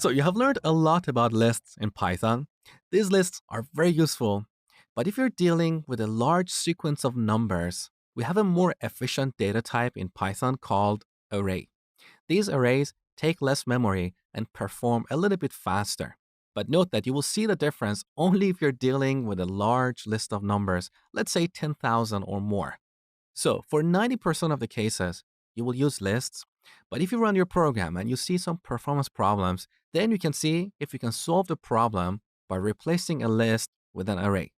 So you have learned a lot about lists in Python. These lists are very useful, but if you're dealing with a large sequence of numbers, we have a more efficient data type in Python called array. These arrays take less memory and perform a little bit faster. But note that you will see the difference only if you're dealing with a large list of numbers, let's say 10,000 or more. So for 90% of the cases, you will use lists. But if you run your program and you see some performance problems, then you can see if you can solve the problem by replacing a list with an array.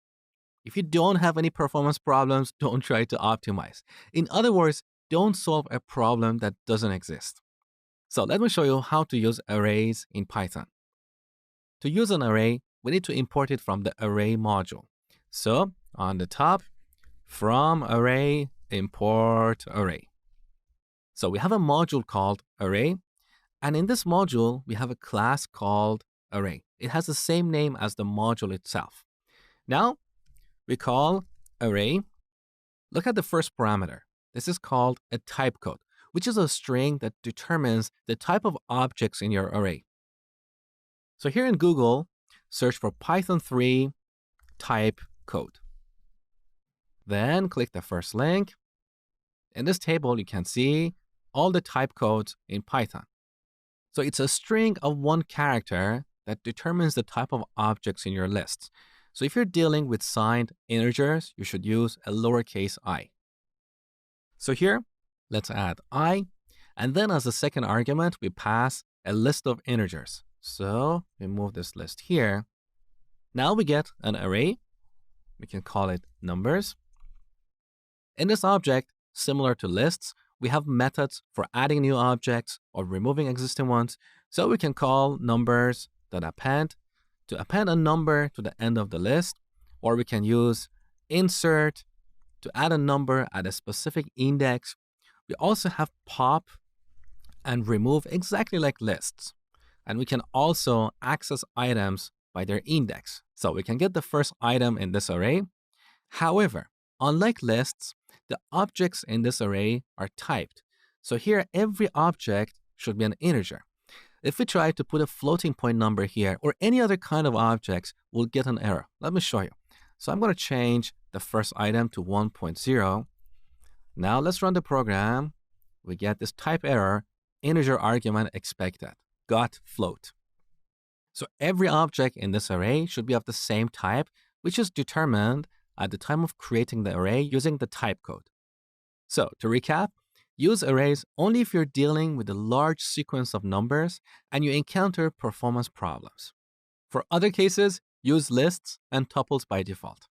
If you don't have any performance problems, don't try to optimize. In other words, don't solve a problem that doesn't exist. So let me show you how to use arrays in Python. To use an array, we need to import it from the array module. So on the top, from array, import array. So we have a module called array, and in this module, we have a class called array. It has the same name as the module itself. Now, we call array. Look at the first parameter. This is called a type code, which is a string that determines the type of objects in your array. So here in Google, search for Python 3 type code. Then click the first link. In this table, you can see all the type codes in Python. So it's a string of one character that determines the type of objects in your lists. So if you're dealing with signed integers, you should use a lowercase I. So here, let's add I. And then as a second argument, we pass a list of integers. So we move this list here. Now we get an array. We can call it numbers. In this object, similar to lists, we have methods for adding new objects or removing existing ones. So we can call numbers.append to append a number to the end of the list, or we can use insert to add a number at a specific index. We also have pop and remove exactly like lists. And we can also access items by their index. So we can get the first item in this array. However, unlike lists, the objects in this array are typed. So here, every object should be an integer. If we try to put a floating point number here or any other kind of objects, we'll get an error. Let me show you. So I'm going to change the first item to 1.0. Now let's run the program. We get this type error, integer argument expected, got float. So every object in this array should be of the same type, which is determined at the time of creating the array using the type code. So to recap, use arrays only if you're dealing with a large sequence of numbers and you encounter performance problems. For other cases, use lists and tuples by default.